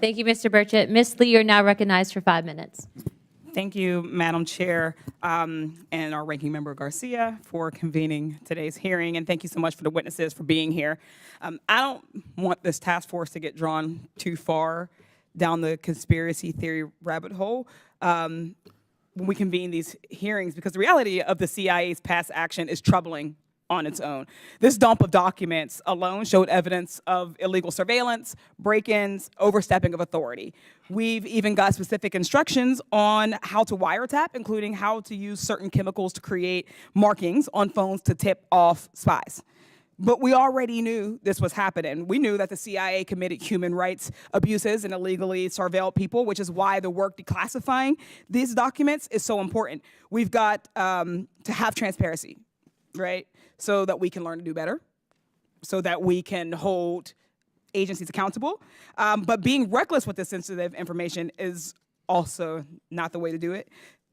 Thank you, Mr. Burchett. Ms. Lee, you're now recognized for 5 minutes. Thank you, Madam Chair, and our Ranking Member Garcia for convening today's hearing, and thank you so much for the witnesses for being here. I don't want this task force to get drawn too far down the conspiracy theory rabbit hole when we convene these hearings, because the reality of the CIA's past action is troubling on its own. This dump of documents alone showed evidence of illegal surveillance, break-ins, overstepping of authority. We've even got specific instructions on how to wiretap, including how to use certain chemicals to create markings on phones to tip off spies. But we already knew this was happening. We knew that the CIA committed human rights abuses and illegally surveilled people, which is why the work declassifying these documents is so important. We've got to have transparency, right? So that we can learn to do better, so that we can hold agencies accountable. But being reckless with this sensitive information is also not the way to do it.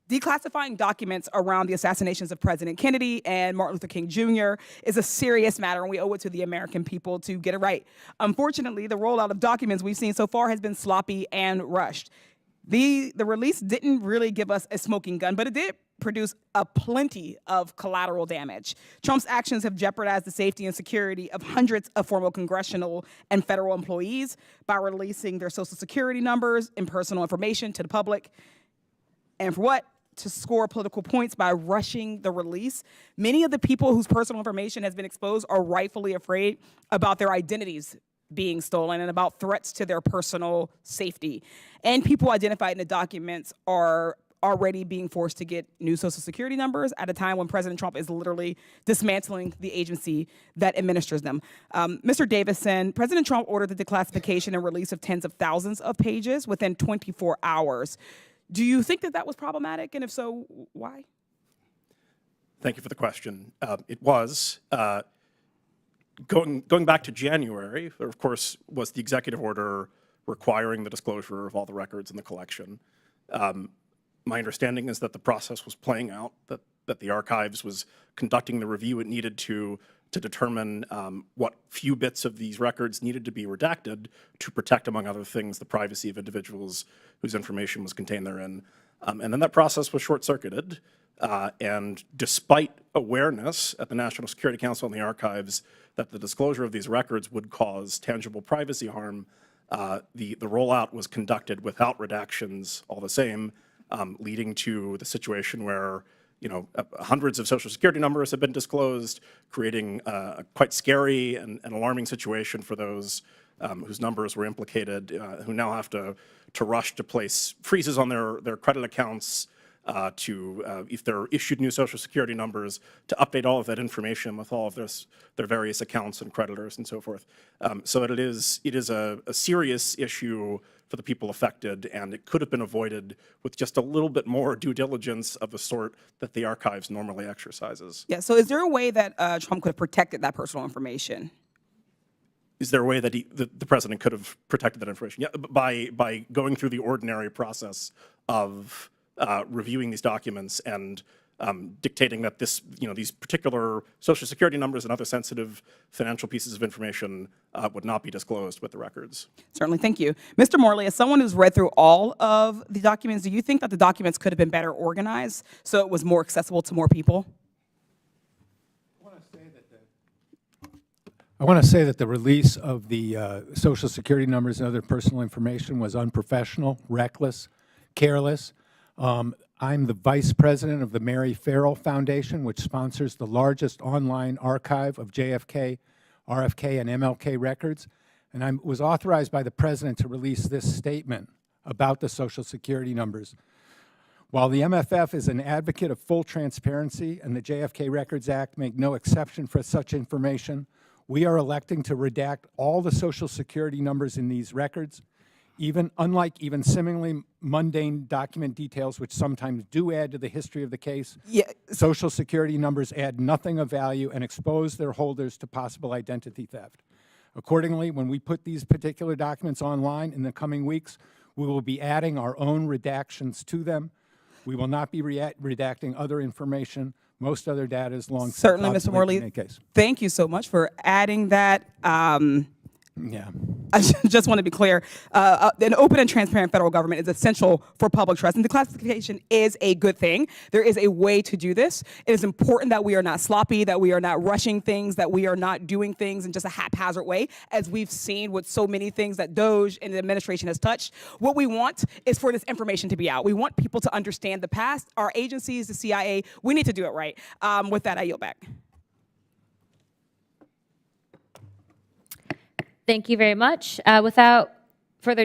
Declassifying documents around the assassinations of President Kennedy and Martin Luther King Jr. is a serious matter, and we owe it to the American people to get it right. Unfortunately, the rollout of documents we've seen so far has been sloppy and rushed. The release didn't really give us a smoking gun, but it did produce a plenty of collateral damage. Trump's actions have jeopardized the safety and security of hundreds of former congressional and federal employees by releasing their social security numbers and personal information to the public. And for what? To score political points by rushing the release. Many of the people whose personal information has been exposed are rightfully afraid about their identities being stolen and about threats to their personal safety. And people identified in the documents are already being forced to get new social security numbers at a time when President Trump is literally dismantling the agency that administers them. Mr. Davison, President Trump ordered the declassification and release of tens of thousands of pages within 24 hours. Do you think that that was problematic? And if so, why? Thank you for the question. It was. Going back to January, there, of course, was the executive order requiring the disclosure of all the records in the collection. My understanding is that the process was playing out, that the archives was conducting the review it needed to determine what few bits of these records needed to be redacted to protect, among other things, the privacy of individuals whose information was contained therein. And then that process was short-circuited. And despite awareness at the National Security Council and the archives that the disclosure of these records would cause tangible privacy harm, the rollout was conducted without redactions all the same, leading to the situation where hundreds of social security numbers have been disclosed, creating a quite scary and alarming situation for those whose numbers were implicated, who now have to rush to place freezes on their credit accounts, if they're issued new social security numbers, to update all of that information with all of their various accounts and creditors and so forth. So that it is a serious issue for the people affected, and it could have been avoided with just a little bit more due diligence of the sort that the archives normally exercises. Yeah, so is there a way that Trump could have protected that personal information? Is there a way that the president could have protected that information? Yeah, by going through the ordinary process of reviewing these documents and dictating that these particular social security numbers and other sensitive financial pieces of information would not be disclosed with the records. Certainly, thank you. Mr. Morley, as someone who's read through all of the documents, do you think that the documents could have been better organized so it was more accessible to more people? I want to say that the release of the social security numbers and other personal information was unprofessional, reckless, careless. I'm the vice president of the Mary Farrell Foundation, which sponsors the largest online archive of JFK, RFK, and MLK records. And I was authorized by the president to release this statement about the social security numbers. While the MFF is an advocate of full transparency and the JFK Records Act make no exception for such information, we are electing to redact all the social security numbers in these records, unlike seemingly mundane document details, which sometimes do add to the history of the case. Yeah. Social security numbers add nothing of value and expose their holders to possible identity theft. Accordingly, when we put these particular documents online in the coming weeks, we will be adding our own redactions to them. We will not be redacting other information. Most other data is long. Certainly, Mr. Morley. Thank you so much for adding that. Yeah. I just want to be clear. An open and transparent federal government is essential for public trust, and declassification is a good thing. There is a way to do this. It is important that we are not sloppy, that we are not rushing things, that we are not doing things in just a haphazard way, as we've seen with so many things that DOJ and the administration has touched. What we want is for this information to be out. We want people to understand the past. Our agencies, the CIA, we need to do it right. With that, I yield back. Thank you very much. Without